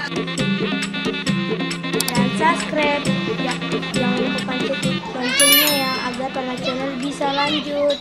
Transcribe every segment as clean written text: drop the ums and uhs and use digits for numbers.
Dan subscribe, jangan lupa pancet loncengnya ya, agar para channel bisa lanjut.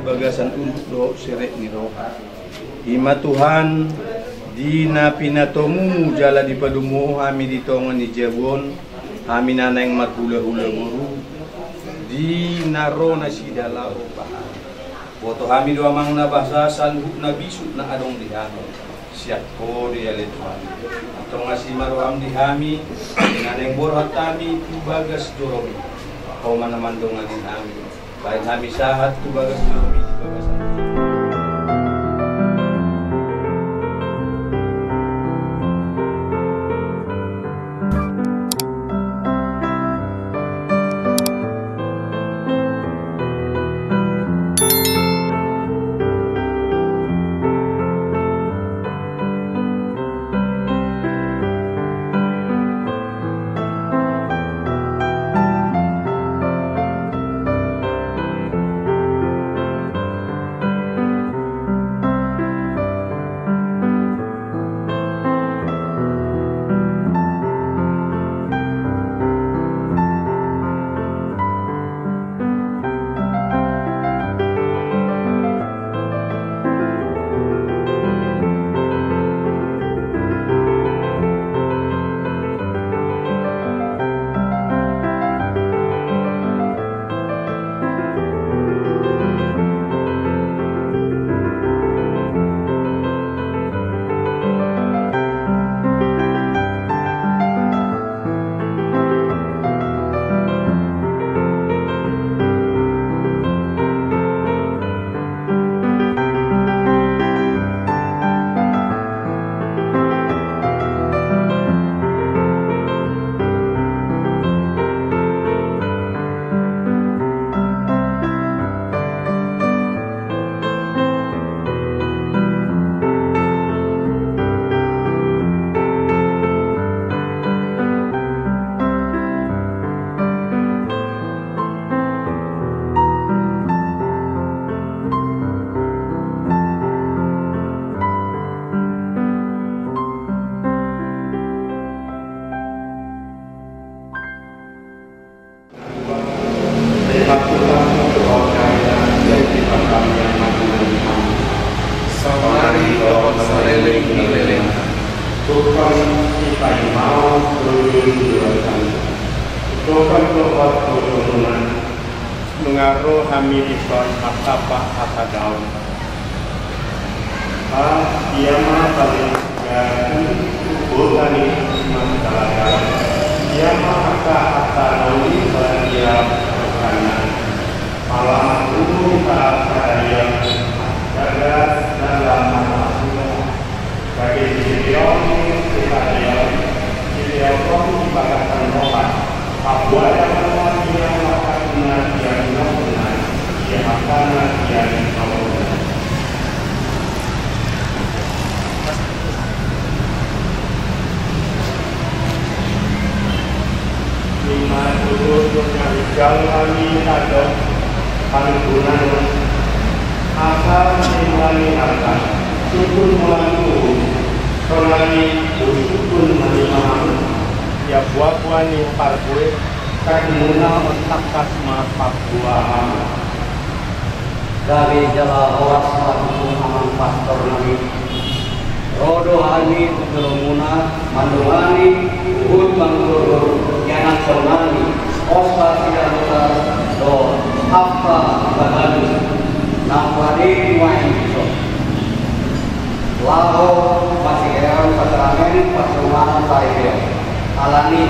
Bagasan untuk sirek niro ima Tuhan dina pinatomu jala di padumu hami di tongan di jabon hami naneng marhula-hula muru di naro nasi dala opah foto hami doa mangna bahasa salhuk na bisu na adong di hami siap ko di ale Tuhan atau ngasih maruam di hami naneng borhat kami tu bagas joromi kau mana mandongan di hami baik kami sahat tu bagas joromi di bagasan. Tuhan kita mau berjuang Tuhan Tuhan keturunan mengaruh kami ikon apa daun dia mah paling bukan masalah dia mah kata nauli dia karena malam dulu kata dia jaga dalam bagi video kita video dibakarkan rohan apa yang dia melakukan dia benar dia makan dia lima dulu yang jalani ada panggungan asal dimulai akan syukur melalui Sonani usukun manimahan ya buah-buah ni parkue kan muna otak kasma pakbuahan dari jala awas aman pastor nabi rodo hani tugelumuna mandungani uhud manggur yanak sonani osa sidanta do apa badani nampari wain so laho masih erang pasangan pasuman saya alani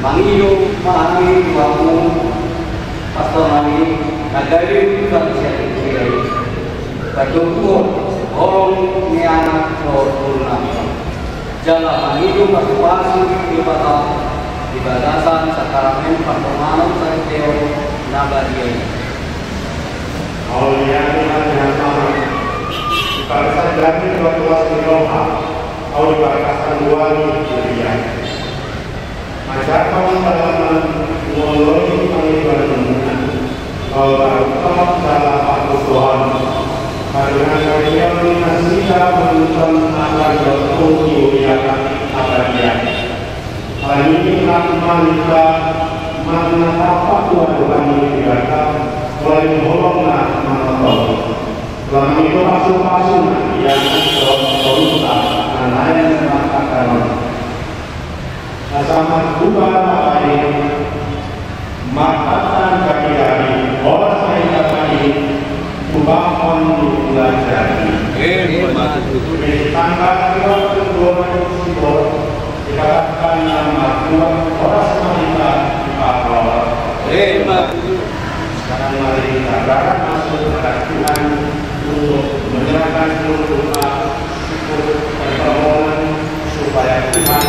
mangiyo mahani wamu pastor nabi nagari bukan siapa Kadungku orang ni anak turuna jalan hidup masing-masing di batasan sakramen pertemuan saya nabadiai. Aulian yang sama di batasan berarti dua Eropa atau di batasan dua dunia. Masyarakat dalam mengelola penghidupan bahwa dalam waktu Tuhan karena kalian menasihat menonton akan berfungsi yang abadian. Hal ini kita mana apa Tuhan ini dikatakan oleh Holongna menonton. Selama itu pasung-pasung yang berusaha lain mengatakan sama bukan apa ini makanan kaki dari orang saya tadi Tuhan belajar. Di tanggal 22 Desember dikatakan nama Tuhan orang kita di Papua. Sekarang mari kita berangkat masuk kepada Tuhan untuk menyerahkan seluruh doa, syukur, permohonan supaya Tuhan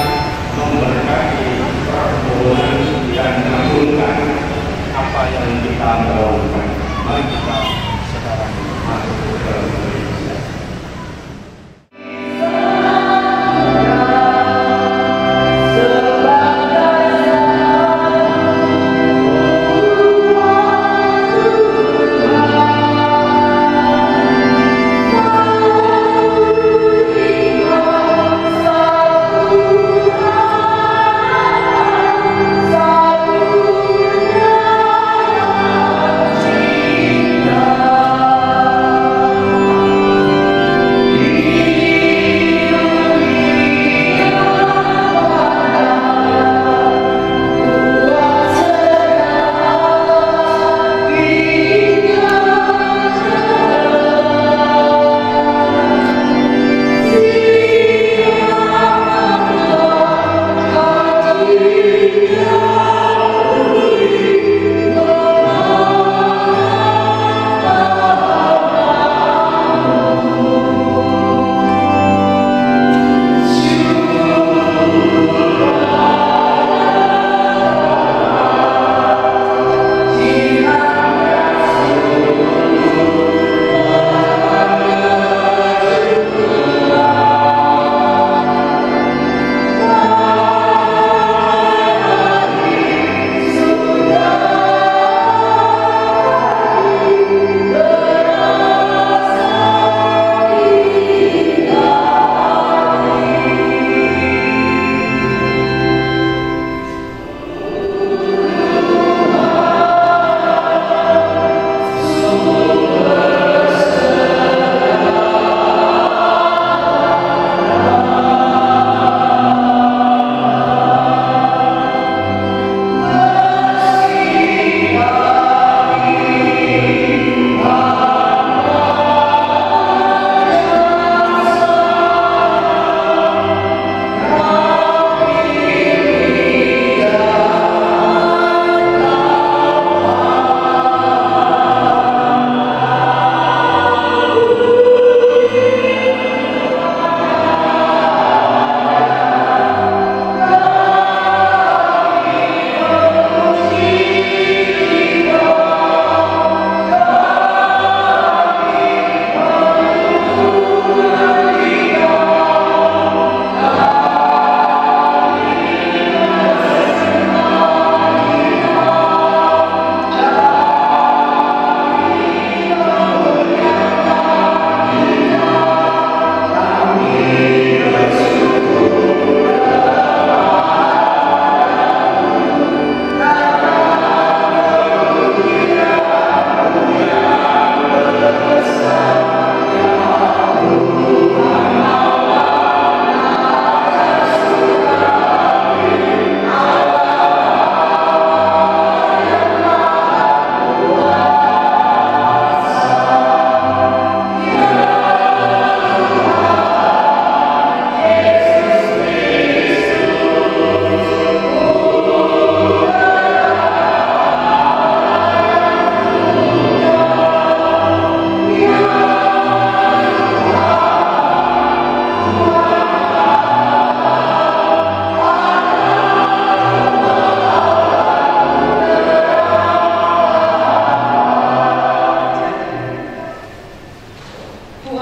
memberkati permohonan dan mengabulkan apa yang kita mohonkan. Mari kita sekarang masuk ke dalam gereja.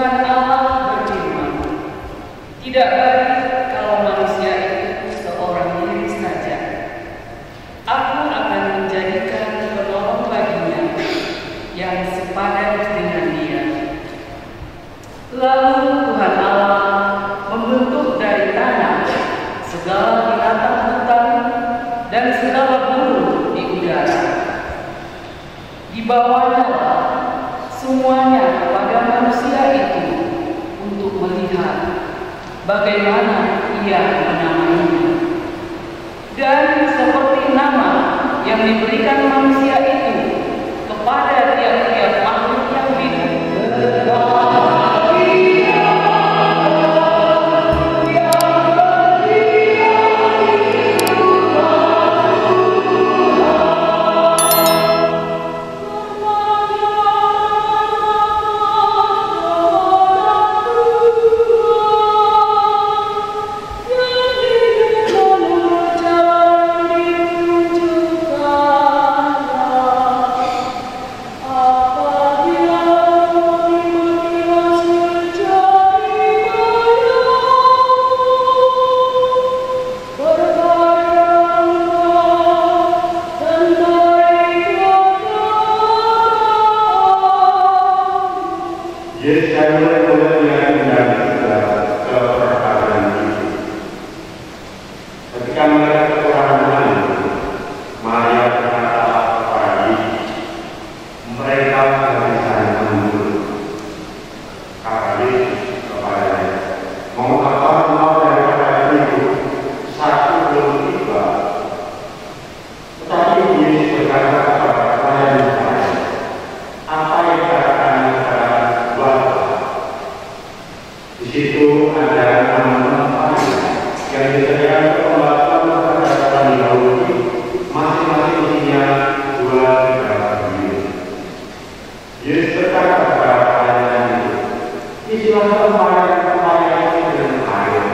Tuhan Allah berfirman, tidak baik kalau manusia itu seorang diri saja. Aku akan menjadikan penolong baginya yang sepadan dengan dia. Lalu Tuhan Allah membentuk dari tanah segala binatang hutan dan segala burung di udara. Dibawanya semuanya kepada manusia itu untuk melihat bagaimana ia menamainya. Dan seperti nama yang diberikan manusia itu kepada tiap-tiap makhluk yang hidup, Jadi saya mulai dengan kepercayaan itu. Ketika melihat kekurangan Maria berkata kepada diri, mereka bisa mundur. Kata Yesus kepadanya, mengapa engkau daripada itu satu belum tiba? Tetapi Yesus berkata kepada pelayan saya, apa yang dikatakan di situ ada nama-nama yang disediakan pembahasan kepada orang Yahudi, masing-masing isinya 2-3 miliar. Yesus berkata kepada pelayan itu, isilah kemarin-kemarin dengan air,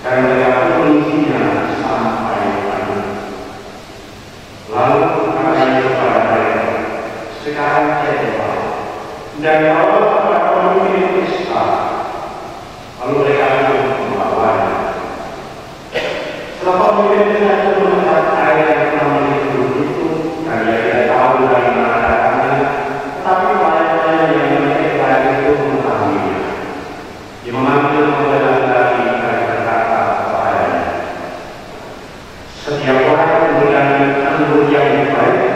dan mereka pun mengisinya sampai penuh. Lalu katanya kepada mereka, sekarang coba dan bawa kepada pemimpin pesta. Lalu mereka pun membawanya. Setelah pemimpin itu melihat air yang telah menghidup itu, dan dia tidak tahu dari mana datangnya, tetapi pelayan yang memiliki air itu mengetahuinya. Dia memanggil pembelajaran lagi dan berkata kepadanya, setiap orang memberikan anggur yang baik,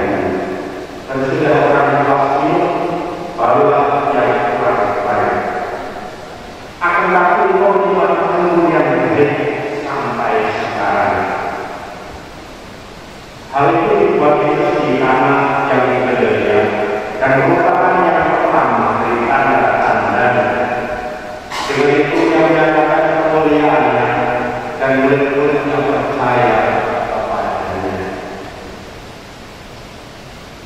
dan sudah orang pasti barulah yang kurang baik. Akan tapi kau dimakan yang baik sampai sekarang. Hal itu dibuat di tanah yang kejadian dan merupakan yang pertama dari tanda-tanda. Dengan itu yang menyatakan kemuliaannya dan murid-murid yang percaya kepadanya.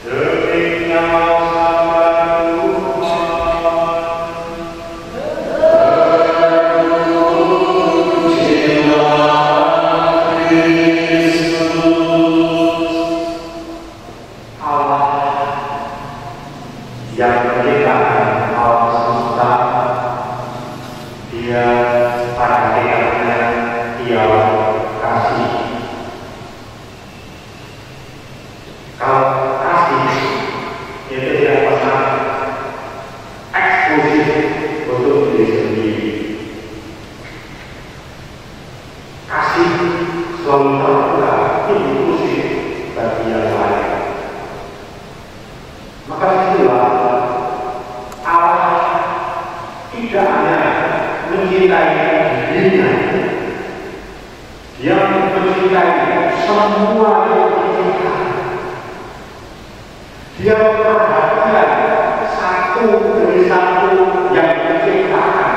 Demikian yang menciptakan alam semesta, dia pada hakikatnya ialah kasih. Kalau kasih itu tidak pernah eksklusif untuk diri sendiri. Kasih selalu terbuka inklusif bagi yang lain. Maka itulah Allah tidak hanya mencintai dirinya, Dia mencintai semua yang diciptakan. Dia perhatian satu demi satu yang diciptakan.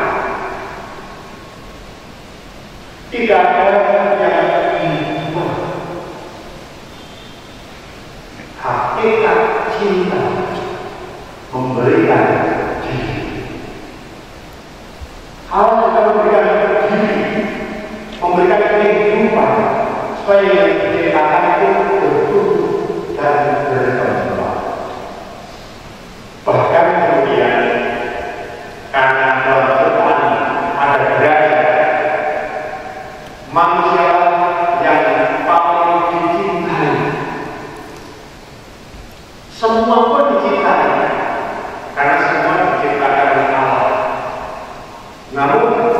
Tidak ada yang hakikat cinta memberikan diri. Allah akan memberikan diri, memberikan kehidupan supaya yang diciptakan itu bertumbuh dan berkembang. Bahkan kemudian karena Namun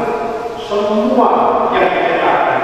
semua yang dikatakan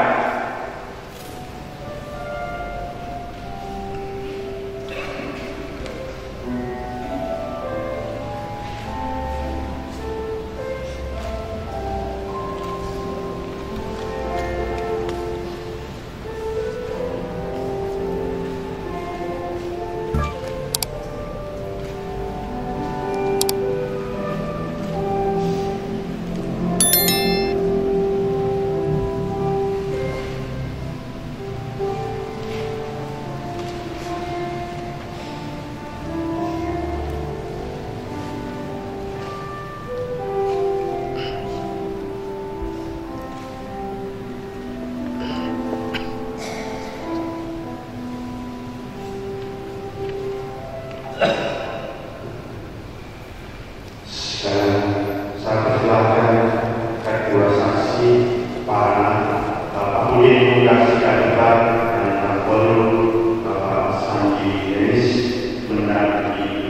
saya persilahkan kedua saksi para Bapak Udin Mugasi Kadipan dan Kapolri Bapak Sandi Denis mendampingi.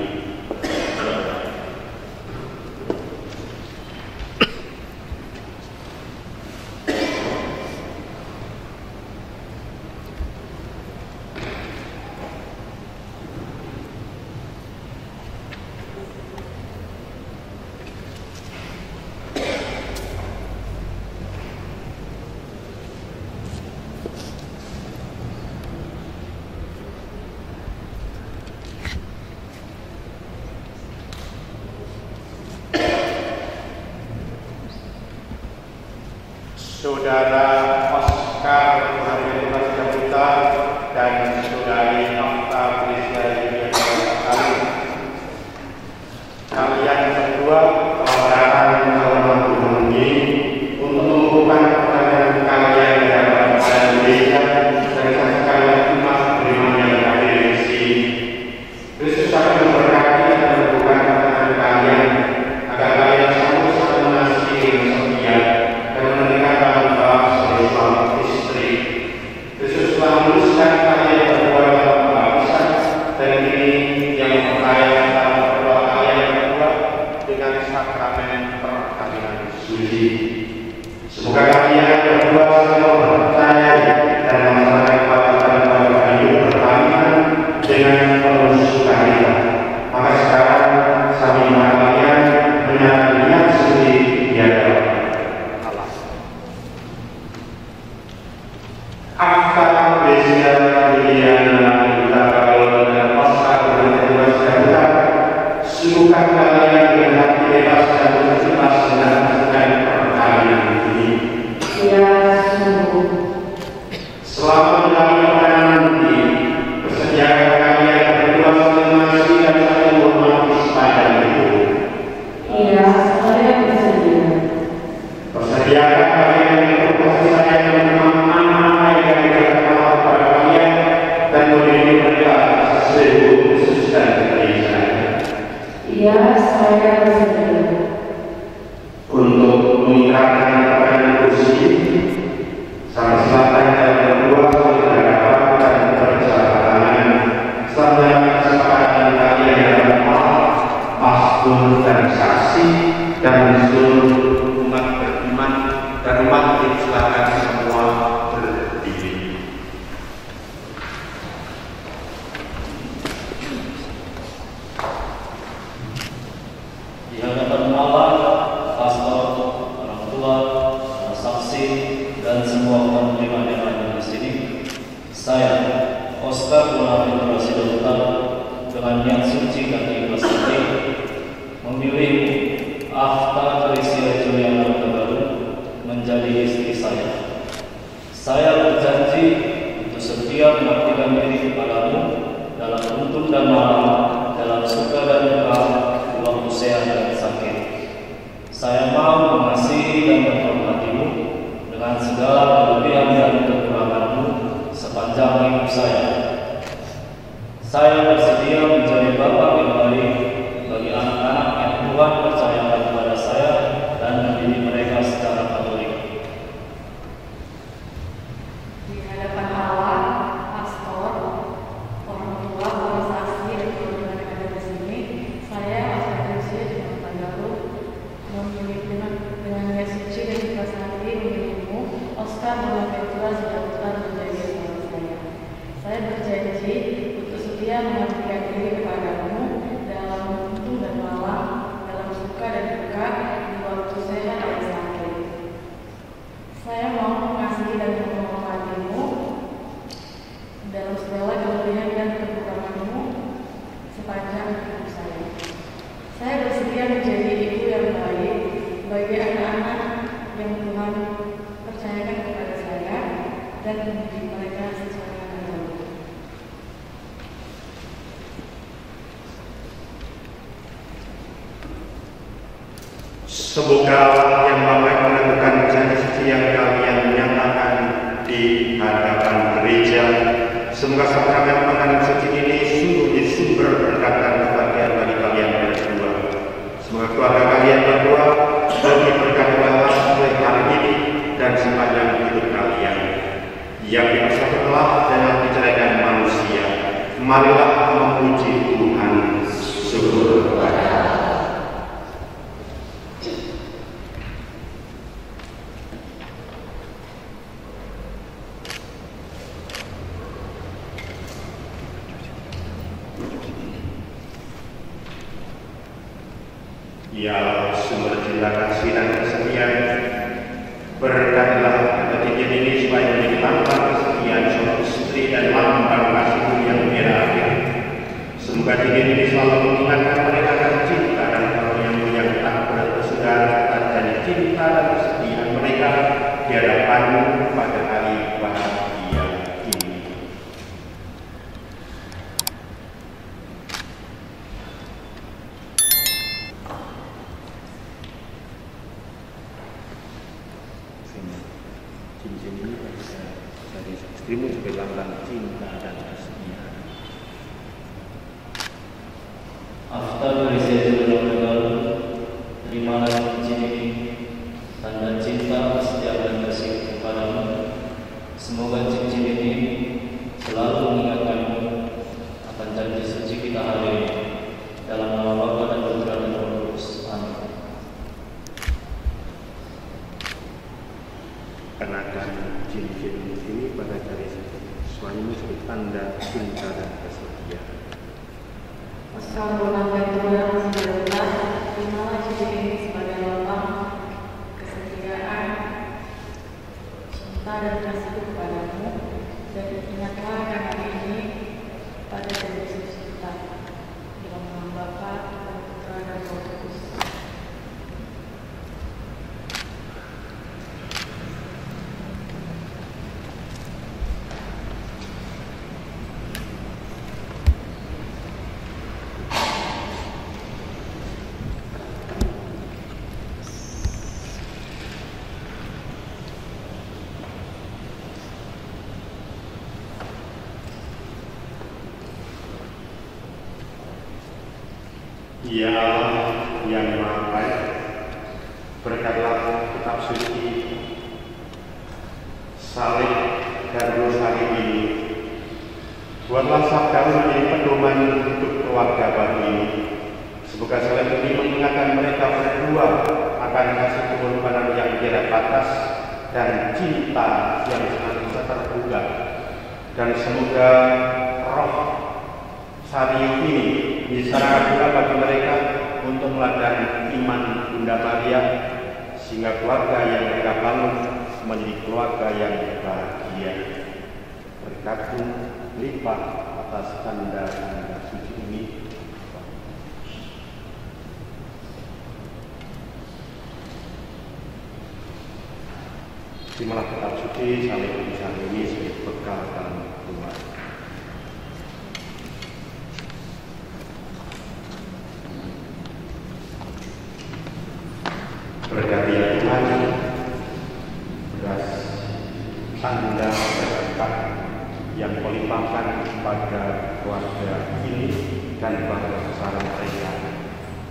Saudara Oscar Muhammad Jabuta dan Saudari Nafta Felicia Julia Salim, kalian berdua datang ke rumah Tuhan ini untuk mengumpulkan pertanyaan kalian dalam bahasa Indonesia dan sekalian umat beriman yang hadir di sini. Kristus akan memberkati dan membuka pertanyaan kalian agar kalian sanggup saling mengasihi dan setia dan menikah bangsa sebagai suami istri. Kristus telah menuliskan kalian berdua dalam baptisan dan ini yang memperkaya dalam berdua kalian berdua dengan sakramen perkawinan suci. Semoga kalian berdua selalu percaya dan melaksanakan kewajiban pada hidup perkawinan dengan penuh sukacita. Maka sekarang kami kalian menyatakan niat suci di hadapan Allah. Akta Felicia Juliana Duta Kalon dan Oscar Muhammad Jabuta, sungguhkah kalian dengan hati bebas dan berikhlas dengan perkawinan ini? Ya, sungguh. Selama menjalani perkawinan nanti, bersediakah kalian berdua saling mengasihi dan saling menghormati sepanjang hidup? Iya, saya bersedia. Bersediakah kalian untuk kasih sayang dan anak-anak yang diberikan Allah kepada kalian dan mendidik mereka sesuai hukum Kristus dan kebijaksanaan? Iya, saya bersedia. Untuk mengikrarkan perkawinan kursi, sama silakan kalian berdua saling berhadapan dan berjabat tangan serta kesepakatan kalian dalam Allah, pastor dan saksi dan seluruh umat beriman dan umat silakan semua berdiri. Di hadapan Allah, pastor, orang tua, para saksi, dan semua umat beriman yang ada di sini, saya, Oscar Muhammad Jabuta, dengan niat suci dan ikhlas hati, memilih Afta Felicia Juliana Duta menjadi istri saya. Saya berjanji untuk setia mengabdikan diri kepadamu dalam untung dan malam, dalam suka dan duka, waktu sehat dan sakit. Saya mau mengasihi dan menghormatimu dengan segala kelebihan dan kekuranganmu sepanjang hidup saya. Saya bersedia menjadi bapak yang baik bagi anak-anak yang Tuhan percayakan kepada saya dan mendidik mereka secara katolik. Di hadapan Allah, pastor, orang tua, para saksi, dan keluarga yang ada di sini, saya Oscar Felicia Juliana Duta memilih dengan niat dan mendidik mereka secara mendalam. Semoga Allah yang baik menentukan janji yang kalian nyatakan di hadapan gereja. Semoga sakramen makanan suci ini sungguh di sumber berkat dan kebahagiaan bagi kalian berdua. Semoga keluarga kalian berdua bagi berkat Allah mulai hari ini dan sepanjang hidup kalian. Yang dipersatu Allah dalam diceraikan manusia. Marilah memuji Tuhan. Syukur kepada Allah. Ya sumber cinta kasih dan kesetiaan, berkatilah ketiga ini supaya menjadi lambang kesetiaan suatu istri dan lambang kasih yang tiada akhir. Semoga tiga ini selalu mengingatkan mereka akan cinta dan yang tak bersaudara dan cinta dan kesetiaan mereka di hadapanmu pada hari bahagia ini. Cincin ini bisa dari istrimu sebagai lambang cinta dan kesetiaan. After Research Legal, terimalah cincin ini, tanda cinta, kesetiaan dan kasih kepadamu. Semoga cincin ini selalu mengingatkanmu akan janji suci kita hari ini. Dalam nama Bapa dan Putra dan Roh Kudus. Amin. Kenakan cincin ini pada jari suamimu sebagai tanda cinta dan kesetiaan. Assalamualaikum warahmatullahi wabarakatuh. Terimalah cincin ini sebagai lambang kesetiaan, cinta dan kasih kepadamu, dan ingatlah akan hari ini pada janji suci kita. Dalam nama Bapa dan Putra dan Roh Kudus. Ya Allah yang Maha Baik, berkatlah kitab suci, salib dan rosari ini. Buatlah sabdamu menjadi pedoman untuk keluarga baru ini. Semoga salib ini mengingatkan mereka berdua akan kasih pengorbanan yang tiada batas dan cinta yang senantiasa terbuka. Dan semoga roh sari ini diserahkan juga bagi mereka untuk meladani iman Bunda Maria, sehingga keluarga yang mereka bangun menjadi keluarga yang bahagia. Berkatmu limpah atas tanda-tanda suci ini. Terimalah kitab suci salib tulisan ini sebagai bekal dalam Tuhan. Berkati ya Tuhan, beras tanda berkat yang kau limpahkan pada keluarga ini dan keluarga besar mereka.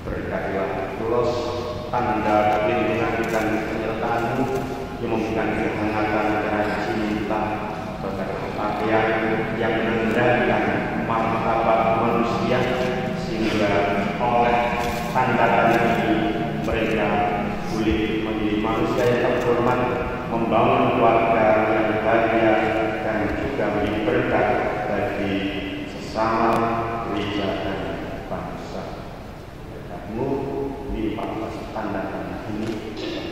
Berkatilah tulus tanda perlindungan dan penyertaan-Mu yang memberikan kehangatan dan cinta, berkat pakaian yang menandakan martabat manusia, sehingga oleh tanda-tanda ini mereka boleh menjadi manusia yang terhormat, membangun keluarga yang bahagia dan juga menjadi berkat bagi sesama gereja dan bangsa. Berkat-Mu limpah atas tanda-tanda ini. Yeah.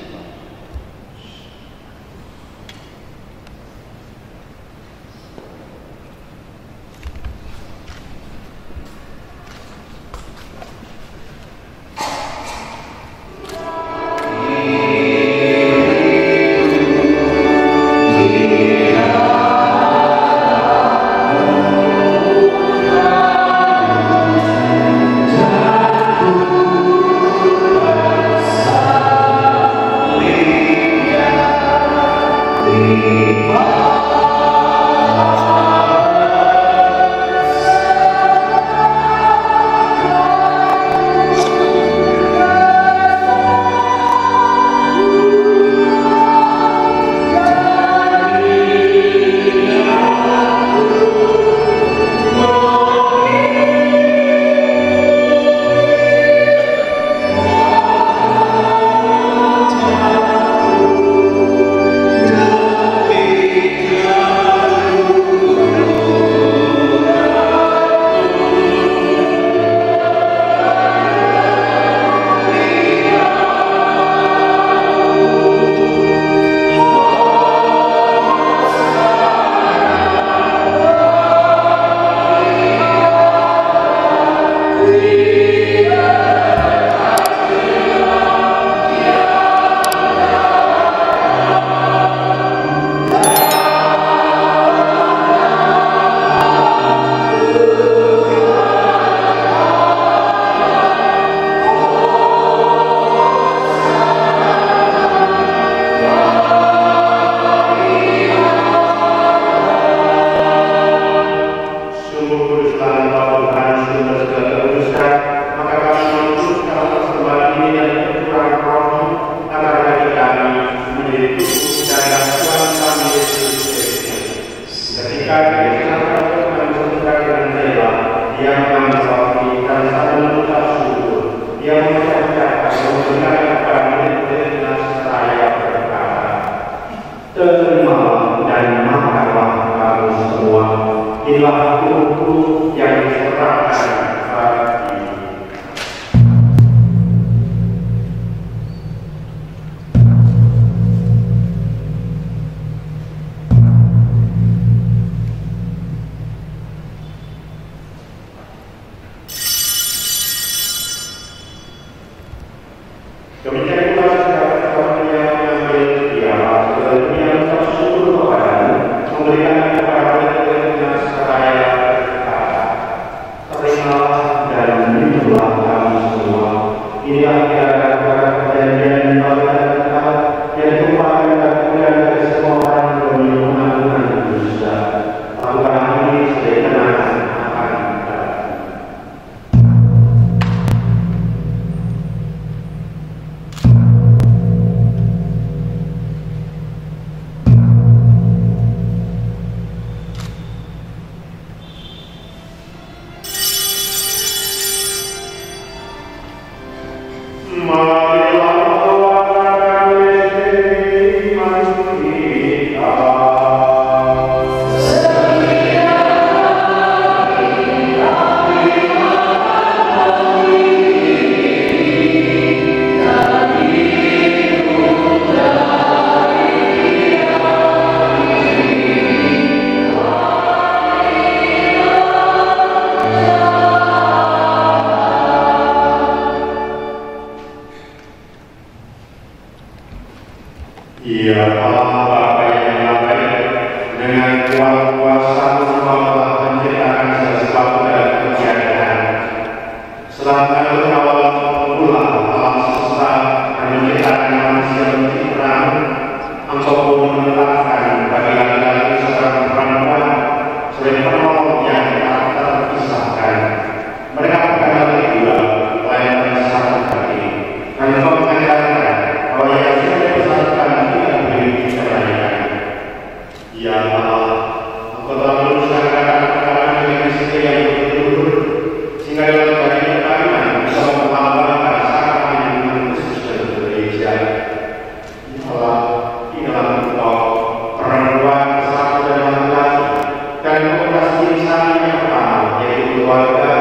Terimalah dan makanlah kamu semua, inilah tubuhku yang diserahkan bagi. Demikian pula setiap yang mengambil piala yang tersyukur kepadamu, memberikan kepada mereka dengan seraya berkata, terimalah dan minumlah kamu semua. Inilah piala perjanjian baru tetap yang ditumpahkan dan kemudian dari semua orang demi pengampunan dosa. Lakukan ini sebagai kenangan akan kita. Ia Allah Bapa yang baik, dengan kuasa-kuasa telah menciptakan sesuatu dari ketiadaan. Sedangkan awal mula alam semesta dan menciptakan manusia pencitraan, Engkau pun menetapkan bagi laki-laki seorang perempuan sebagai penolong yang tak terpisahkan. Mereka bukanlah kedua, melainkan satu hati. Dan Engkau mengatakan bahwa yang sudah dibesarkan tidak boleh diceraikan. Ya Allah, Engkau telah meluruskan kata-kata dengan istri yang berturut-turut, sehingga dalam bagian perkawinan bisa memperlambangkan sakral hubungan Kristus dan gereja. Ya Allah, di dalam Engkau perempuan bersatu dan laki-laki, dan komunitas insan yang pertama, yaitu keluarga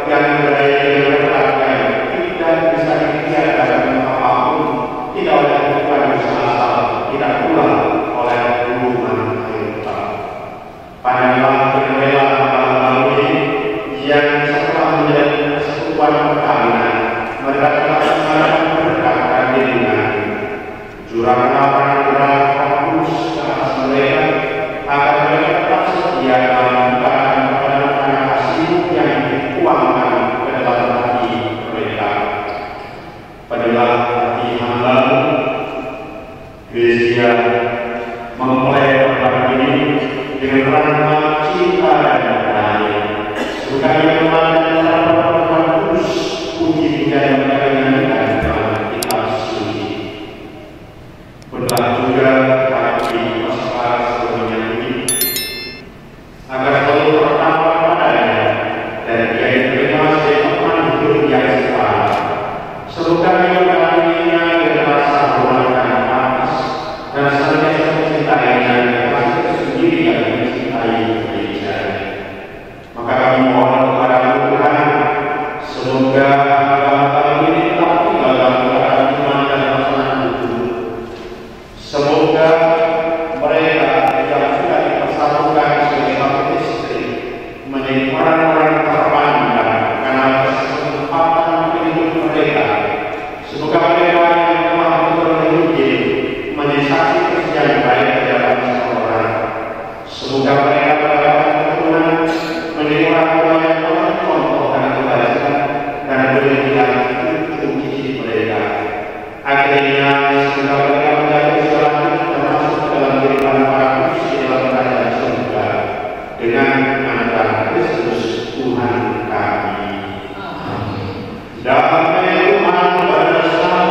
yang berada di berbagai tidak bisa ditiadakan apapun, tidak oleh Tuhan semasa, tidak pula oleh hubungan kita. Pandanglah dengan rela hamba-Mu ini yang setelah menjadi persekutuan perkawinan, mereka telah mengalami berkat dan lindungan. Curahkanlah anugerah Roh Kudus ke atas mereka, agar mereka tetap setia dalam mengungkapkan kebenaran kasih yang dituangkan ke dalam hati mereka. Penuhlah hati hamba-Mu, Gereja mempelai dengan rahmat cinta dan damai. Semoga ia memandang para kudus puji dan menyanyikan kitab suci. Berdoa juga bagi masyarakat seluruhnya ini agar selalu bertakwa padanya dan ia diterima sebagai teman hidup yang sempurna. Semoga ia mengalaminya dengan rasa hormat dan pantas dan senantiasa mencintainya dengan rasa sendiri yang mencintai gereja. Maka kami mohon kepada Tuhan, semoga hal ini tetap tinggal dalam keadaan iman dan pelaksanaan hukum. Semoga mereka yang sudah dipersatukan sebagai satu istri menjadi orang-orang terpandang karena kesempatan hidup mereka. Semoga mereka yang telah berhidup menjadi saksi kesetiaan baik di dalam seseorang. Semoga mereka mendapatkan keturunan menjadi orang tua yang telah contoh dan kebaikan dan berlebihan untuk cicit mereka. Akhirnya semoga mereka menjadi selanjutnya termasuk dalam kehidupan para kudus di dalam kerajaan surga dengan anugerah Kristus Tuhan kami. Damai Tuhan bersama.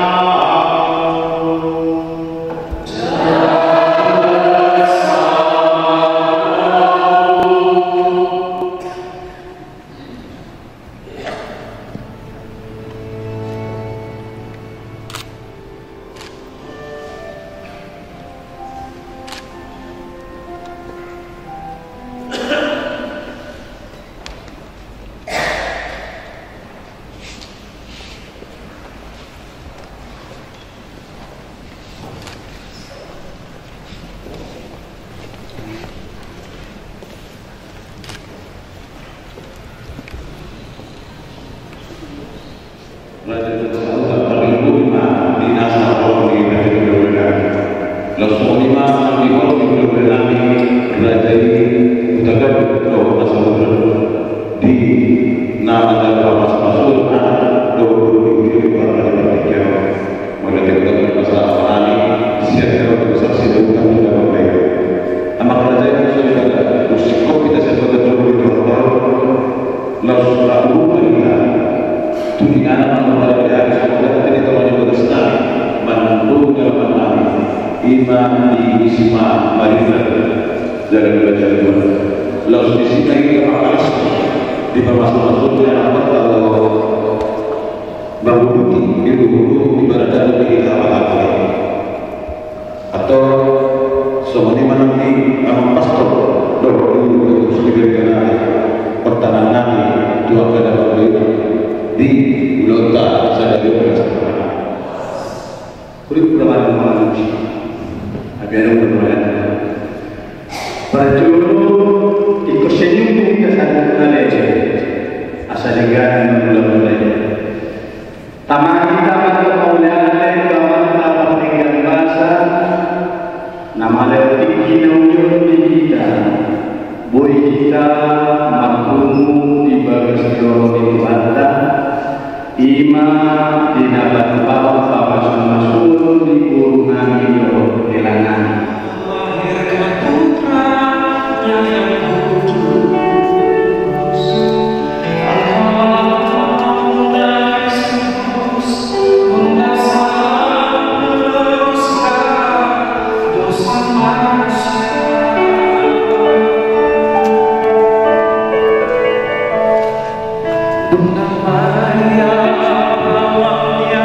Yang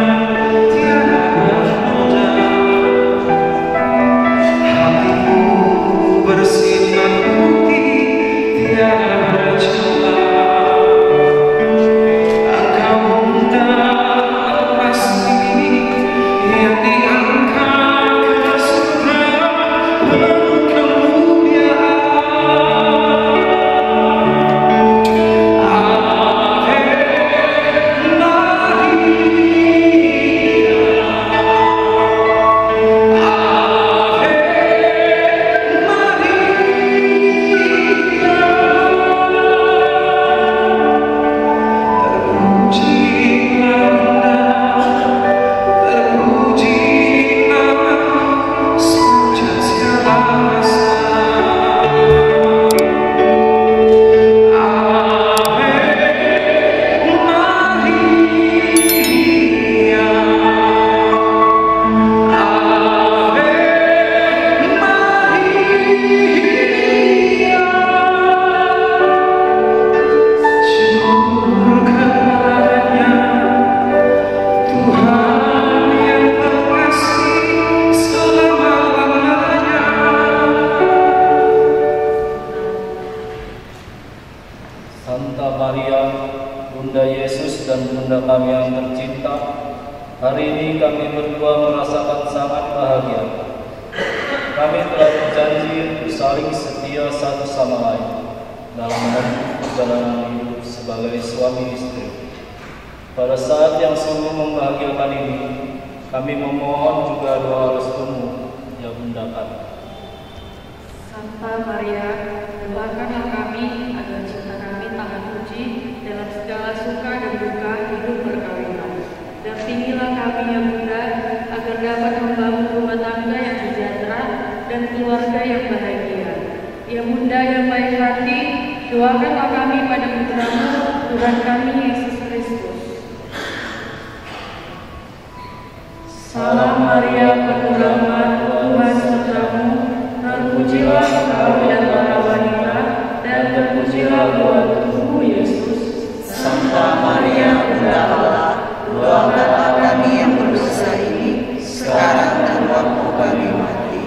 tiada mudah Hari ini kami berdua merasakan sangat bahagia. Kami telah berjanji untuk saling setia satu sama lain dalam menempuh perjalanan hidup sebagai suami istri. Pada saat yang sungguh membahagiakan ini, kami memohon juga doa restumu yang mendapat. Santa Maria, doakanlah kami agar cinta kami tak terpuji dalam segala suka dan duka hidup perkawinan. Dampingilah kami yang muda agar dapat membangun rumah tangga yang sejahtera dan keluarga yang bahagia. Ya Bunda yang baik hati, doakanlah kami pada putramu, Tuhan kami Yesus Kristus. Salam Maria, penuh rahmat, Tuhan sertamu, terpujilah engkau di antara wanita, dan terpujilah buah tubuhmu Yesus. Santa Maria, Bunda Allah, doakanlah kami yang berdosa ini, sekarang dan waktu kami mati.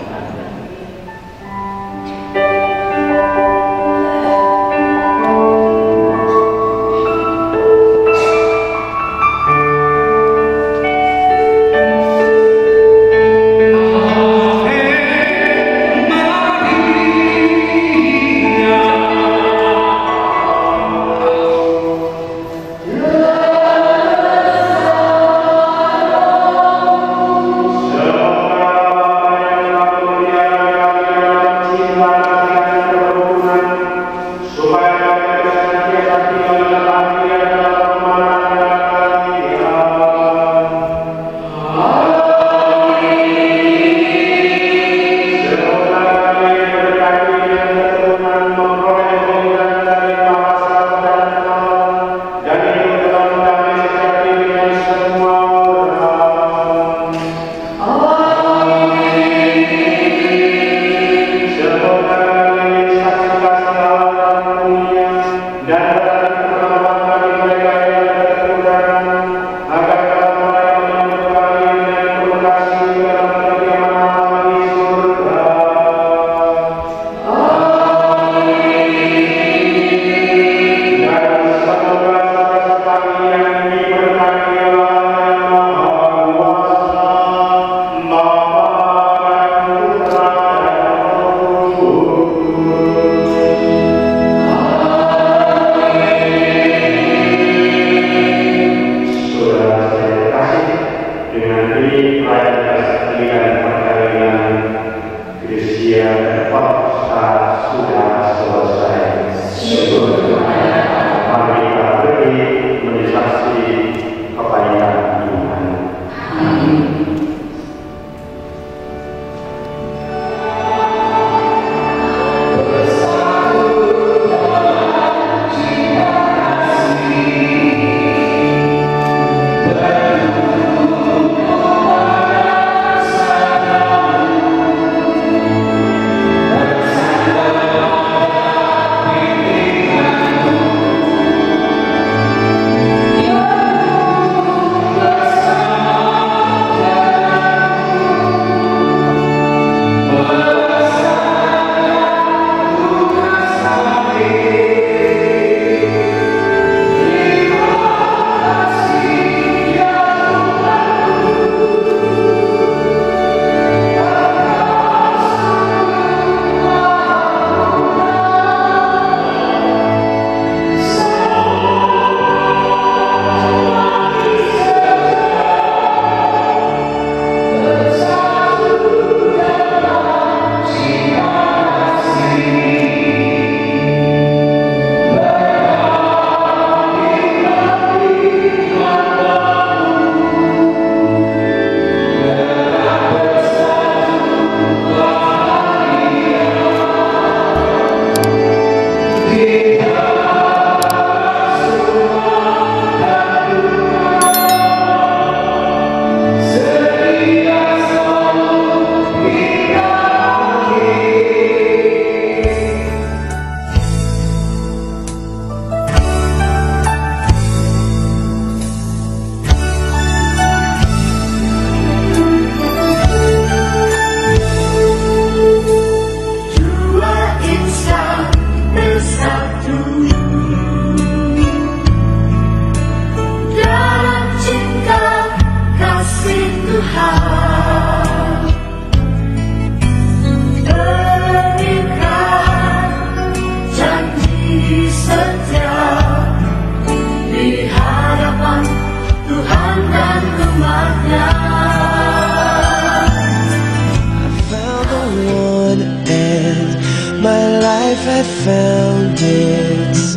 I found its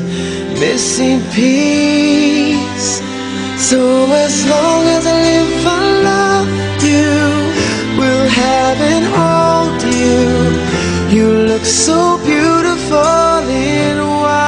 missing piece. So as long as I live, I love you, will have and hold you. You look so beautiful in white.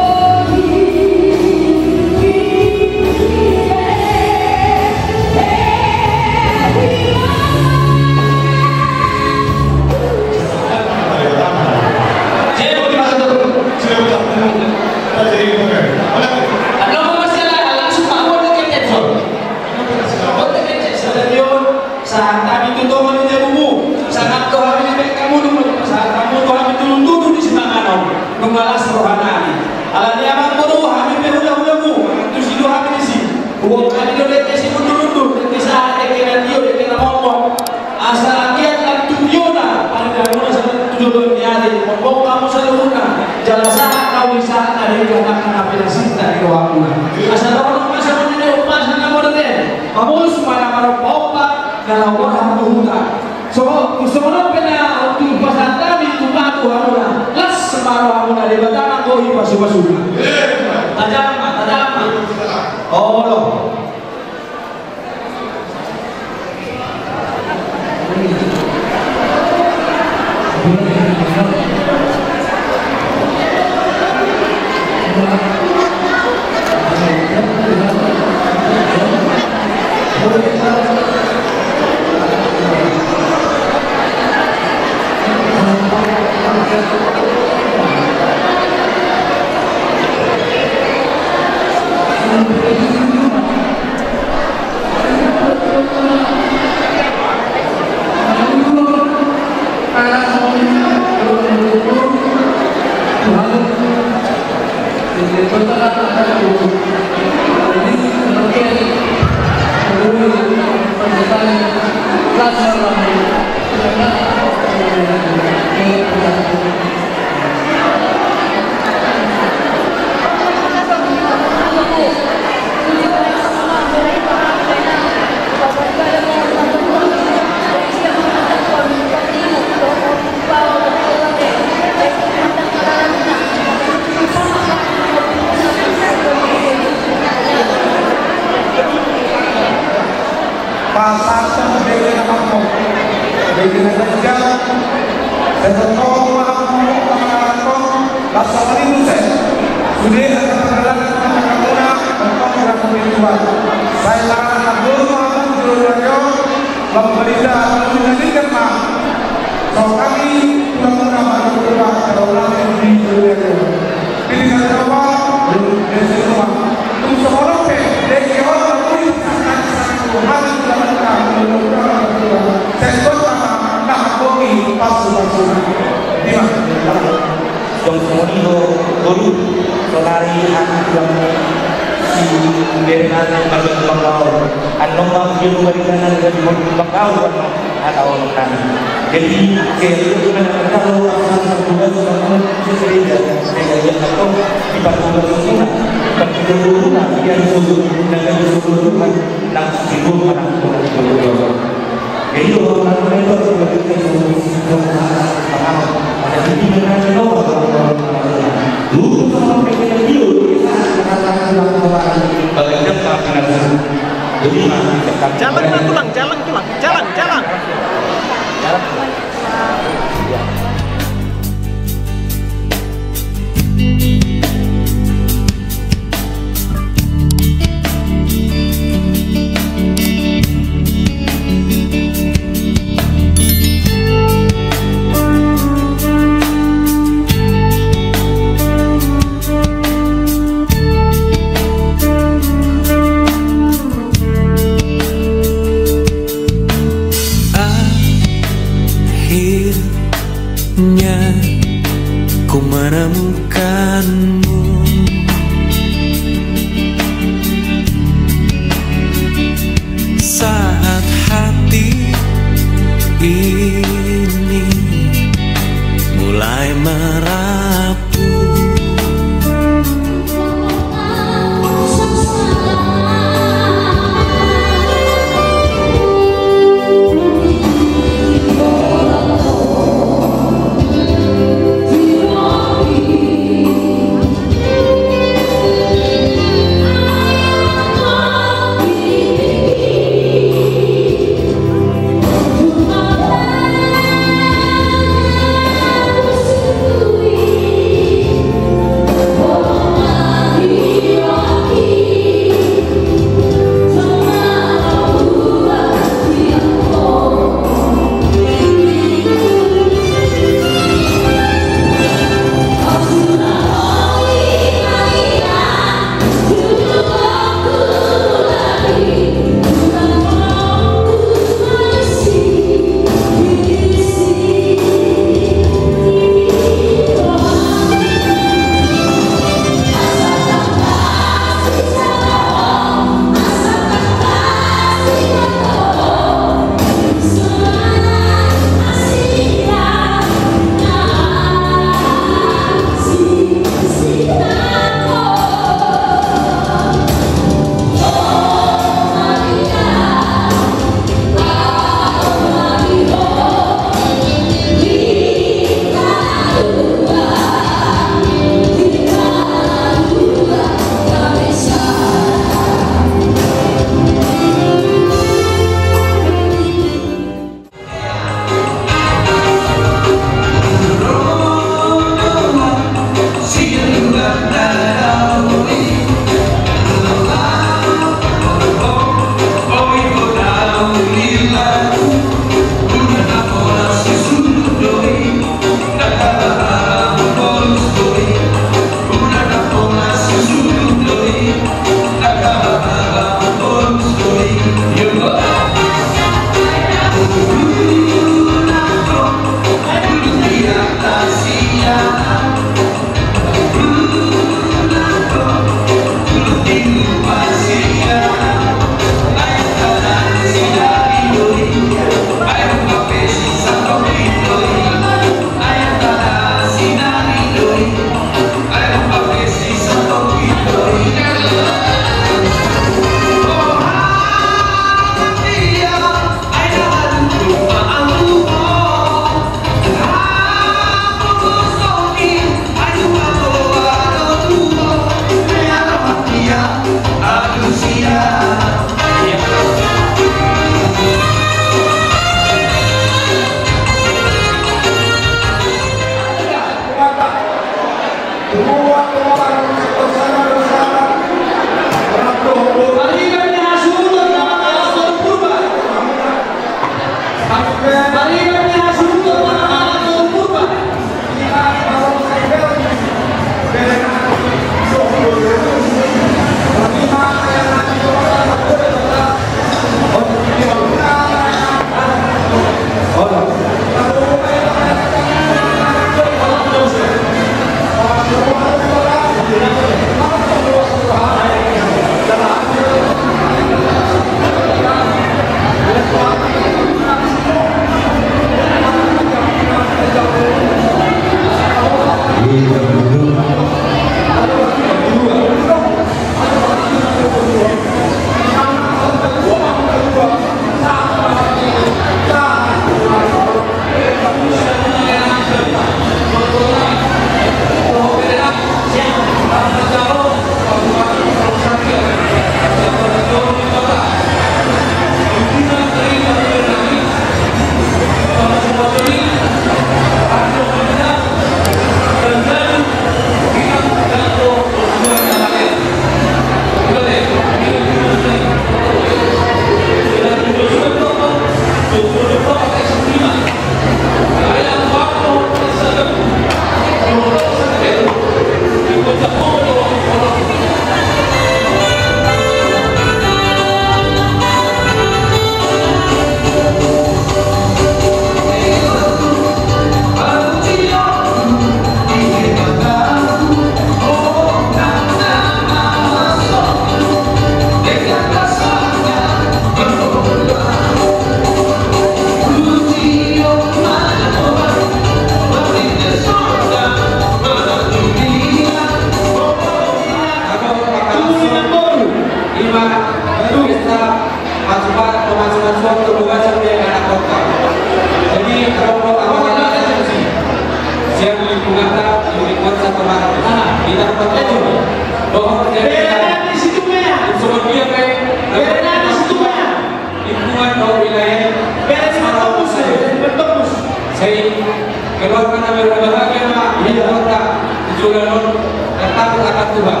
Keluarkan kami berbahagia di kota Tujuh Lanun dan takut akan Tuhan.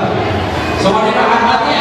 Semua di hati